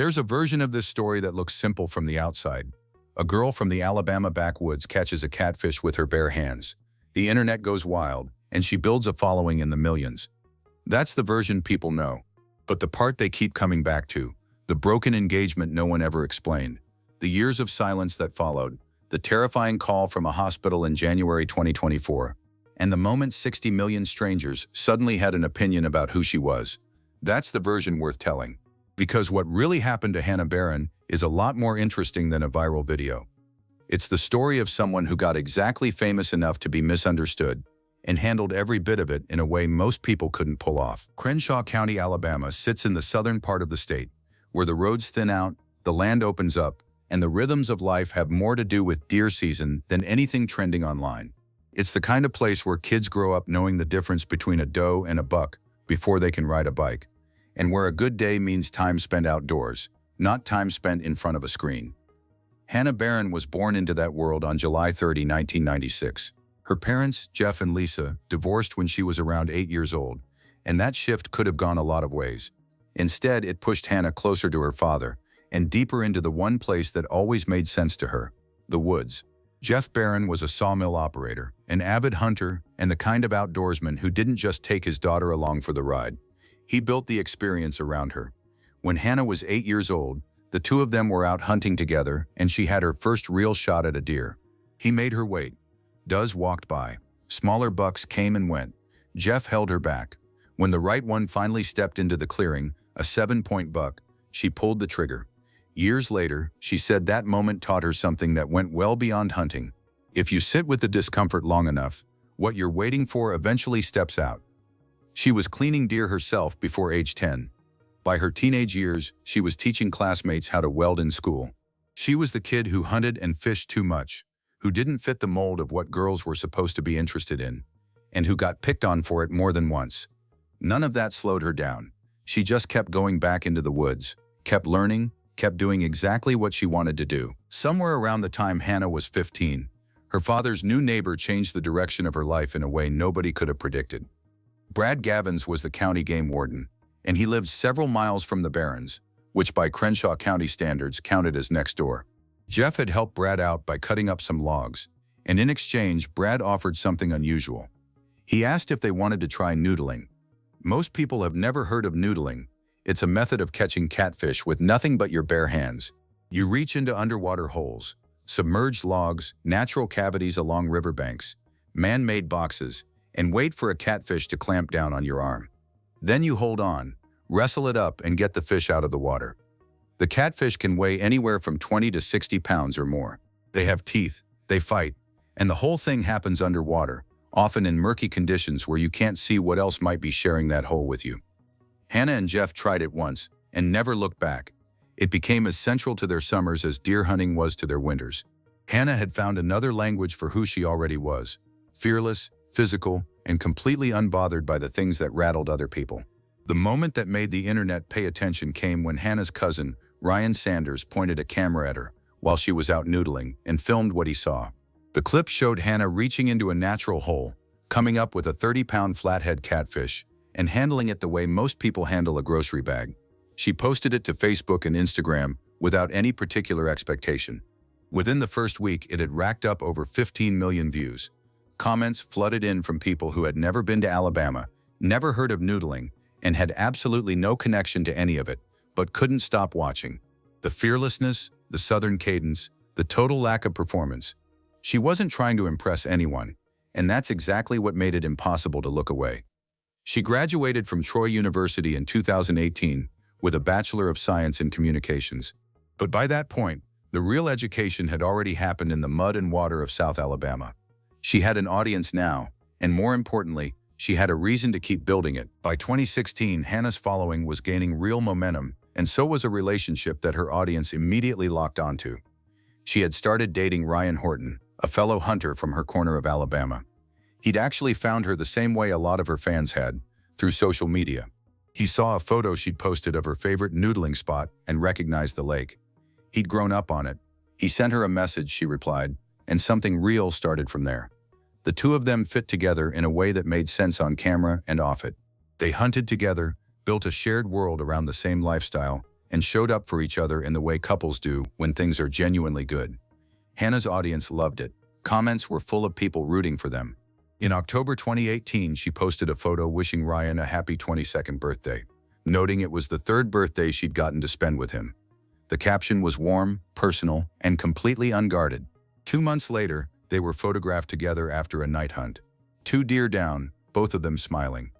There's a version of this story that looks simple from the outside. A girl from the Alabama backwoods catches a catfish with her bare hands. The internet goes wild, and she builds a following in the millions. That's the version people know. But the part they keep coming back to, the broken engagement no one ever explained, the years of silence that followed, the terrifying call from a hospital in January 2024, and the moment 60 million strangers suddenly had an opinion about who she was. That's the version worth telling. Because what really happened to Hannah Barron is a lot more interesting than a viral video. It's the story of someone who got exactly famous enough to be misunderstood and handled every bit of it in a way most people couldn't pull off. Crenshaw County, Alabama sits in the southern part of the state, where the roads thin out, the land opens up, and the rhythms of life have more to do with deer season than anything trending online. It's the kind of place where kids grow up knowing the difference between a doe and a buck before they can ride a bike, and where a good day means time spent outdoors, not time spent in front of a screen. Hannah Barron was born into that world on July 30, 1996. Her parents, Jeff and Lisa, divorced when she was around 8 years old, and that shift could have gone a lot of ways. Instead, it pushed Hannah closer to her father and deeper into the one place that always made sense to her, the woods. Jeff Barron was a sawmill operator, an avid hunter, and the kind of outdoorsman who didn't just take his daughter along for the ride. He built the experience around her. When Hannah was 8 years old, the two of them were out hunting together, and she had her first real shot at a deer. He made her wait. Does walked by. Smaller bucks came and went. Jeff held her back. When the right one finally stepped into the clearing, a 7-point buck, she pulled the trigger. Years later, she said that moment taught her something that went well beyond hunting. If you sit with the discomfort long enough, what you're waiting for eventually steps out. She was cleaning deer herself before age 10. By her teenage years, she was teaching classmates how to weld in school. She was the kid who hunted and fished too much, who didn't fit the mold of what girls were supposed to be interested in, and who got picked on for it more than once. None of that slowed her down. She just kept going back into the woods, kept learning, kept doing exactly what she wanted to do. Somewhere around the time Hannah was 15, her father's new neighbor changed the direction of her life in a way nobody could have predicted. Brad Gavins was the county game warden, and he lived several miles from the Barrons, which by Crenshaw County standards counted as next door. Jeff had helped Brad out by cutting up some logs, and in exchange, Brad offered something unusual. He asked if they wanted to try noodling. Most people have never heard of noodling. It's a method of catching catfish with nothing but your bare hands. You reach into underwater holes, submerged logs, natural cavities along riverbanks, man-made boxes, and wait for a catfish to clamp down on your arm. Then you hold on, wrestle it up, and get the fish out of the water. The catfish can weigh anywhere from 20 to 60 pounds or more. They have teeth, they fight, and the whole thing happens underwater, often in murky conditions where you can't see what else might be sharing that hole with you. Hannah and Jeff tried it once and never looked back. It became as central to their summers as deer hunting was to their winters. Hannah had found another language for who she already was: fearless, physical, and completely unbothered by the things that rattled other people. The moment that made the internet pay attention came when Hannah's cousin, Ryan Sanders, pointed a camera at her while she was out noodling and filmed what he saw. The clip showed Hannah reaching into a natural hole, coming up with a 30-pound flathead catfish, and handling it the way most people handle a grocery bag. She posted it to Facebook and Instagram without any particular expectation. Within the first week, it had racked up over 15 million views. Comments flooded in from people who had never been to Alabama, never heard of noodling, and had absolutely no connection to any of it, but couldn't stop watching. The fearlessness, the southern cadence, the total lack of performance. She wasn't trying to impress anyone, and that's exactly what made it impossible to look away. She graduated from Troy University in 2018 with a Bachelor of Science in Communications. But by that point, the real education had already happened in the mud and water of South Alabama. She had an audience now, and more importantly, she had a reason to keep building it. By 2016, Hannah's following was gaining real momentum, and so was a relationship that her audience immediately locked onto. She had started dating Ryan Horton, a fellow hunter from her corner of Alabama. He'd actually found her the same way a lot of her fans had, through social media. He saw a photo she'd posted of her favorite noodling spot and recognized the lake. He'd grown up on it. He sent her a message, she replied, and something real started from there. The two of them fit together in a way that made sense on camera and off it. They hunted together, built a shared world around the same lifestyle, and showed up for each other in the way couples do when things are genuinely good. Hannah's audience loved it. Comments were full of people rooting for them. In October 2018, she posted a photo wishing Ryan a happy 22nd birthday, noting it was the third birthday she'd gotten to spend with him. The caption was warm, personal, and completely unguarded. 2 months later, they were photographed together after a night hunt. 2 deer down, both of them smiling.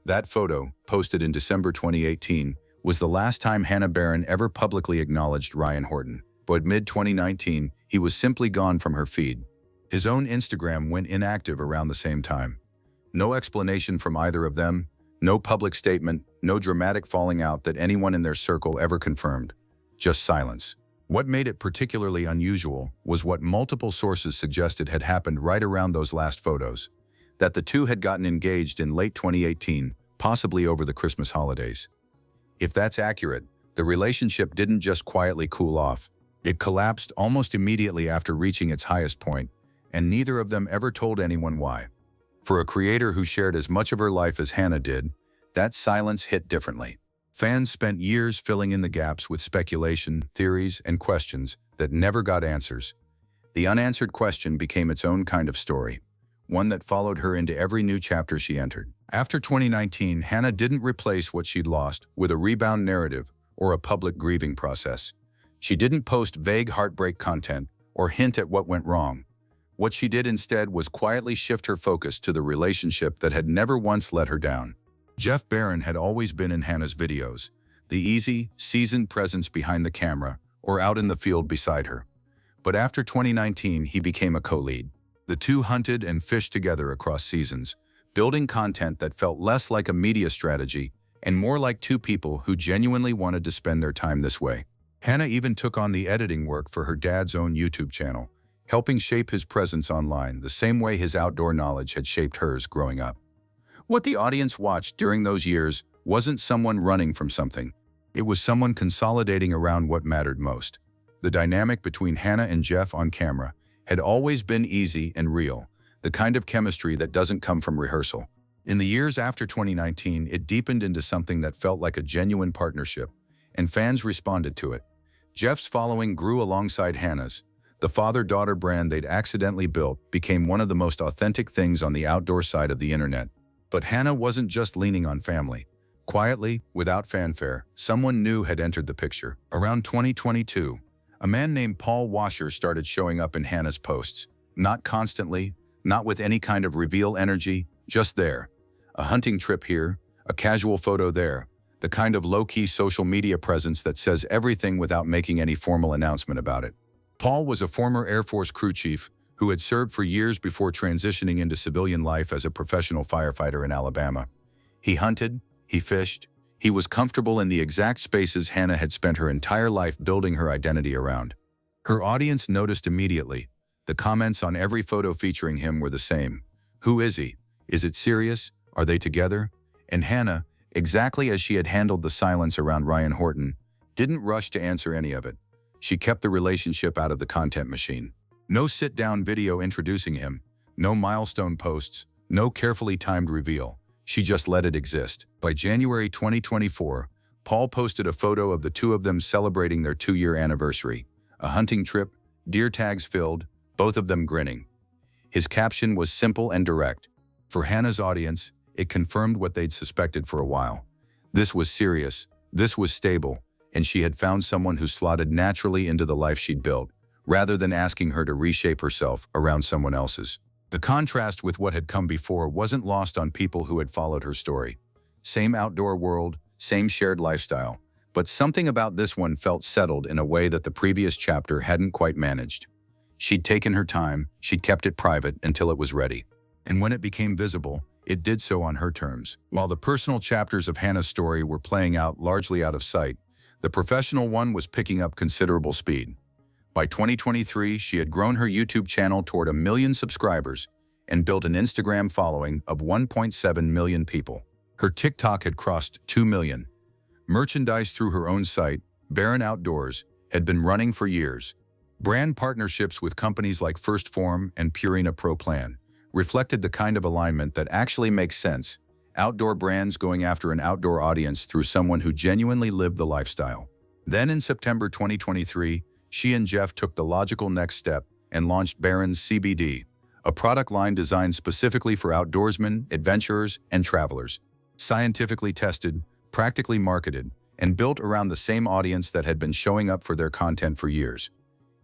That photo, posted in December 2018, was the last time Hannah Barron ever publicly acknowledged Ryan Horton. But mid-2019, he was simply gone from her feed. His own Instagram went inactive around the same time. No explanation from either of them, no public statement, no dramatic falling out that anyone in their circle ever confirmed. Just silence. What made it particularly unusual was what multiple sources suggested had happened right around those last photos. That the two had gotten engaged in late 2018, possibly over the Christmas holidays. If that's accurate, the relationship didn't just quietly cool off. It collapsed almost immediately after reaching its highest point, and neither of them ever told anyone why. For a creator who shared as much of her life as Hannah did, that silence hit differently. Fans spent years filling in the gaps with speculation, theories, and questions that never got answers. The unanswered question became its own kind of story, one that followed her into every new chapter she entered. After 2019, Hannah didn't replace what she'd lost with a rebound narrative or a public grieving process. She didn't post vague heartbreak content or hint at what went wrong. What she did instead was quietly shift her focus to the relationship that had never once let her down. Jeff Barron had always been in Hannah's videos, the easy, seasoned presence behind the camera or out in the field beside her. But after 2019, he became a co-lead. The two hunted and fished together across seasons, building content that felt less like a media strategy and more like two people who genuinely wanted to spend their time this way. Hannah even took on the editing work for her dad's own YouTube channel, helping shape his presence online the same way his outdoor knowledge had shaped hers growing up. What the audience watched during those years wasn't someone running from something. It was someone consolidating around what mattered most. The dynamic between Hannah and Jeff on camera had always been easy and real, the kind of chemistry that doesn't come from rehearsal. In the years after 2019, it deepened into something that felt like a genuine partnership, and fans responded to it. Jeff's following grew alongside Hannah's. The father-daughter brand they'd accidentally built became one of the most authentic things on the outdoor side of the internet. But Hannah wasn't just leaning on family. Quietly, without fanfare, someone new had entered the picture. Around 2022, a man named Paul Washer started showing up in Hannah's posts. Not constantly, not with any kind of reveal energy, just there. A hunting trip here, a casual photo there, the kind of low-key social media presence that says everything without making any formal announcement about it. Paul was a former Air Force crew chief who had served for years before transitioning into civilian life as a professional firefighter in Alabama. He hunted, he fished, he was comfortable in the exact spaces Hannah had spent her entire life building her identity around. Her audience noticed immediately. The comments on every photo featuring him were the same. Who is he? Is it serious? Are they together? And Hannah, exactly as she had handled the silence around Ryan Horton, didn't rush to answer any of it. She kept the relationship out of the content machine. No sit-down video introducing him, no milestone posts, no carefully timed reveal. She just let it exist. By January 2024, Paul posted a photo of the two of them celebrating their 2-year anniversary. A hunting trip, deer tags filled, both of them grinning. His caption was simple and direct. For Hannah's audience, it confirmed what they'd suspected for a while. This was serious, this was stable, and she had found someone who slotted naturally into the life she'd built, rather than asking her to reshape herself around someone else's. The contrast with what had come before wasn't lost on people who had followed her story. Same outdoor world, same shared lifestyle, but something about this one felt settled in a way that the previous chapter hadn't quite managed. She'd taken her time, she'd kept it private until it was ready. And when it became visible, it did so on her terms. While the personal chapters of Hannah's story were playing out largely out of sight, the professional one was picking up considerable speed. By 2023, she had grown her YouTube channel toward 1 million subscribers and built an Instagram following of 1.7 million people. Her TikTok had crossed 2 million. Merchandise through her own site, Barron Outdoors, had been running for years. Brand partnerships with companies like First Form and Purina Pro Plan reflected the kind of alignment that actually makes sense. Outdoor brands going after an outdoor audience through someone who genuinely lived the lifestyle. Then in September 2023, she and Jeff took the logical next step and launched Barron's CBD, a product line designed specifically for outdoorsmen, adventurers, and travelers. Scientifically tested, practically marketed, and built around the same audience that had been showing up for their content for years.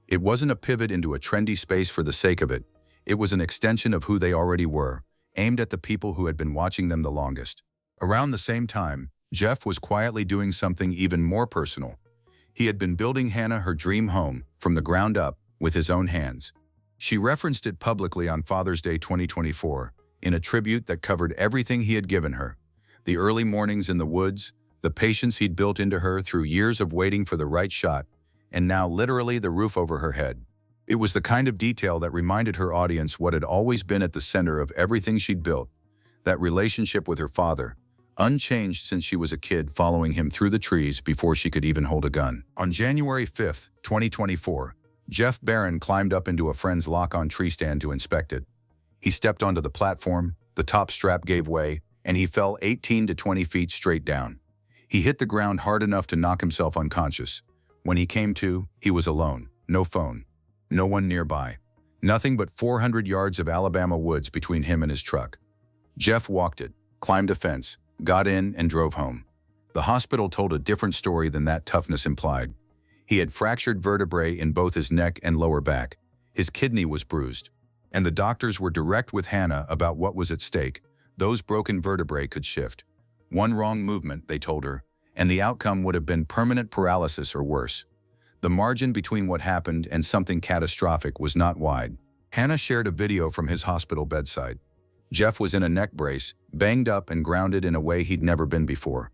It wasn't a pivot into a trendy space for the sake of it. It was an extension of who they already were, aimed at the people who had been watching them the longest. Around the same time, Jeff was quietly doing something even more personal. He had been building Hannah her dream home from the ground up with his own hands. She referenced it publicly on Father's Day 2024 in a tribute that covered everything he had given her: the early mornings in the woods, the patience he'd built into her through years of waiting for the right shot, and now literally the roof over her head. It was the kind of detail that reminded her audience what had always been at the center of everything she'd built: that relationship with her father, unchanged since she was a kid following him through the trees before she could even hold a gun. On January 5, 2024, Jeff Barron climbed up into a friend's lock-on tree stand to inspect it. He stepped onto the platform, the top strap gave way, and he fell 18 to 20 feet straight down. He hit the ground hard enough to knock himself unconscious. When he came to, he was alone. No phone. No one nearby. Nothing but 400 yards of Alabama woods between him and his truck. Jeff walked it, climbed a fence, got in, and drove home. The hospital told a different story than that toughness implied. He had fractured vertebrae in both his neck and lower back. His kidney was bruised. And the doctors were direct with Hannah about what was at stake. Those broken vertebrae could shift. One wrong movement, they told her, and the outcome would have been permanent paralysis or worse. The margin between what happened and something catastrophic was not wide. Hannah shared a video from his hospital bedside. Jeff was in a neck brace, banged up and grounded in a way he'd never been before.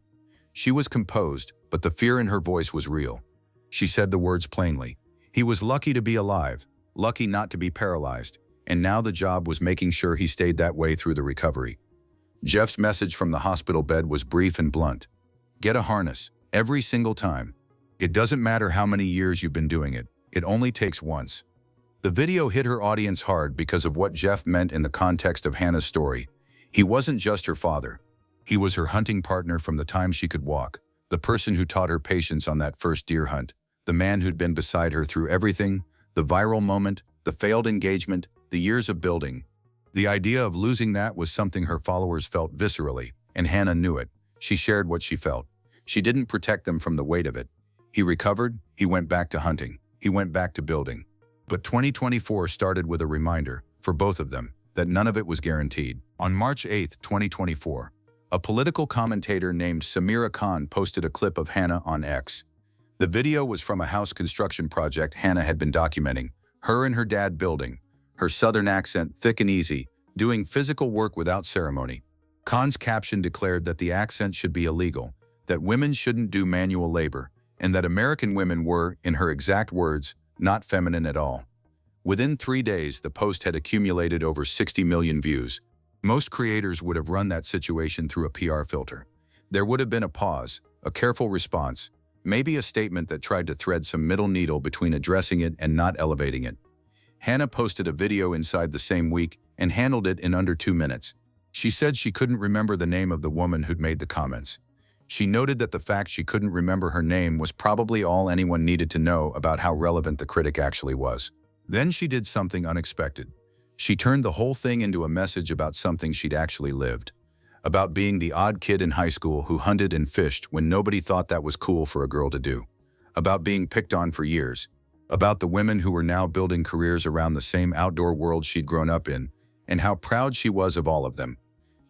She was composed, but the fear in her voice was real. She said the words plainly. He was lucky to be alive, lucky not to be paralyzed, and now the job was making sure he stayed that way through the recovery. Jeff's message from the hospital bed was brief and blunt. Get a harness, every single time. It doesn't matter how many years you've been doing it, it only takes once. The video hit her audience hard because of what Jeff meant in the context of Hannah's story. He wasn't just her father. He was her hunting partner from the time she could walk, the person who taught her patience on that first deer hunt, the man who'd been beside her through everything, the viral moment, the failed engagement, the years of building. The idea of losing that was something her followers felt viscerally, and Hannah knew it. She shared what she felt. She didn't protect them from the weight of it. He recovered, he went back to hunting, he went back to building. But 2024 started with a reminder, for both of them, that none of it was guaranteed. On March 8, 2024, a political commentator named Samira Khan posted a clip of Hannah on X. The video was from a house construction project Hannah had been documenting, her and her dad building, her southern accent thick and easy, doing physical work without ceremony. Khan's caption declared that the accent should be illegal, that women shouldn't do manual labor, and that American women were, in her exact words, not feminine at all. Within 3 days, the post had accumulated over 60 million views. Most creators would have run that situation through a PR filter. There would have been a pause, a careful response, maybe a statement that tried to thread some middle needle between addressing it and not elevating it. Hannah posted a video inside the same week and handled it in under 2 minutes. She said she couldn't remember the name of the woman who'd made the comments. She noted that the fact she couldn't remember her name was probably all anyone needed to know about how relevant the critic actually was. Then she did something unexpected. She turned the whole thing into a message about something she'd actually lived. About being the odd kid in high school who hunted and fished when nobody thought that was cool for a girl to do. About being picked on for years. About the women who were now building careers around the same outdoor world she'd grown up in, and how proud she was of all of them.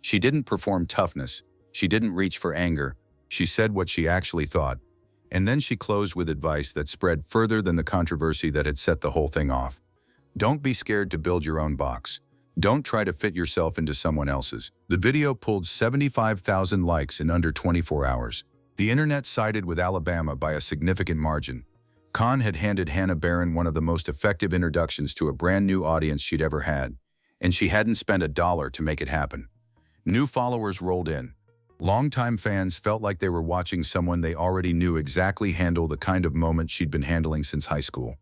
She didn't perform toughness. She didn't reach for anger. She said what she actually thought. And then she closed with advice that spread further than the controversy that had set the whole thing off. Don't be scared to build your own box. Don't try to fit yourself into someone else's. The video pulled 75,000 likes in under 24 hours. The internet sided with Alabama by a significant margin. Khan had handed Hannah Barron one of the most effective introductions to a brand new audience she'd ever had, and she hadn't spent $1 to make it happen. New followers rolled in. Longtime fans felt like they were watching someone they already knew exactly handle the kind of moment she'd been handling since high school.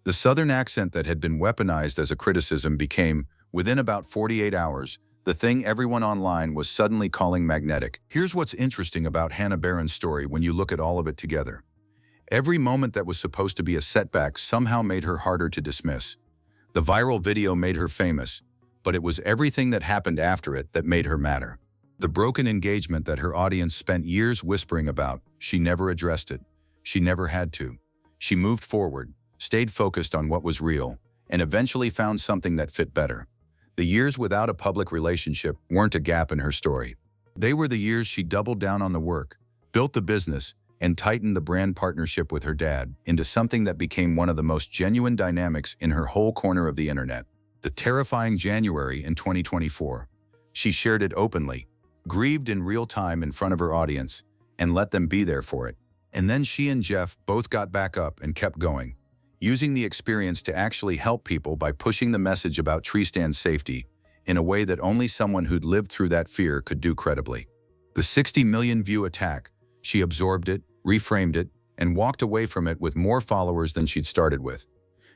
The southern accent that had been weaponized as a criticism became, within about 48 hours, the thing everyone online was suddenly calling magnetic. Here's what's interesting about Hannah Barron's story when you look at all of it together. Every moment that was supposed to be a setback somehow made her harder to dismiss. The viral video made her famous, but it was everything that happened after it that made her matter. The broken engagement that her audience spent years whispering about, she never addressed it. She never had to. She moved forward, stayed focused on what was real, and eventually found something that fit better. The years without a public relationship weren't a gap in her story. They were the years she doubled down on the work, built the business, and tightened the brand partnership with her dad into something that became one of the most genuine dynamics in her whole corner of the internet. The terrifying January in 2024. She shared it openly, grieved in real time in front of her audience, and let them be there for it. And then she and Jeff both got back up and kept going, using the experience to actually help people by pushing the message about tree stand safety in a way that only someone who'd lived through that fear could do credibly. The 60 million view attack, she absorbed it, reframed it, and walked away from it with more followers than she'd started with.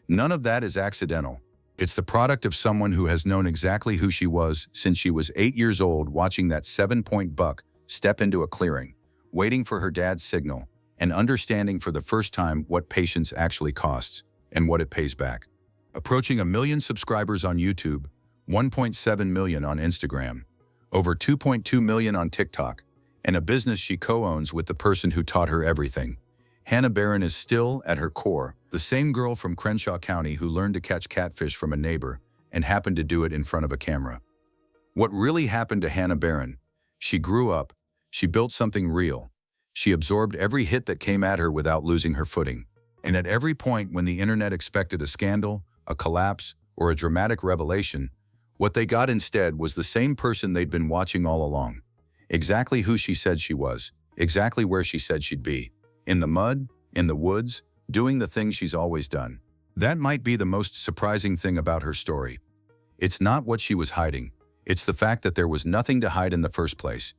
None of that is accidental. It's the product of someone who has known exactly who she was since she was 8 years old, watching that 7-point buck step into a clearing, waiting for her dad's signal, and understanding for the first time what patience actually costs and what it pays back. Approaching 1 million subscribers on YouTube, 1.7 million on Instagram, over 2.2 million on TikTok, and a business she co-owns with the person who taught her everything. Hannah Barron is still, at her core, the same girl from Crenshaw County who learned to catch catfish from a neighbor and happened to do it in front of a camera. What really happened to Hannah Barron? She grew up, she built something real. She absorbed every hit that came at her without losing her footing. And at every point when the internet expected a scandal, a collapse, or a dramatic revelation, what they got instead was the same person they'd been watching all along. Exactly who she said she was, exactly where she said she'd be. In the mud, in the woods, doing the things she's always done. That might be the most surprising thing about her story. It's not what she was hiding. It's the fact that there was nothing to hide in the first place.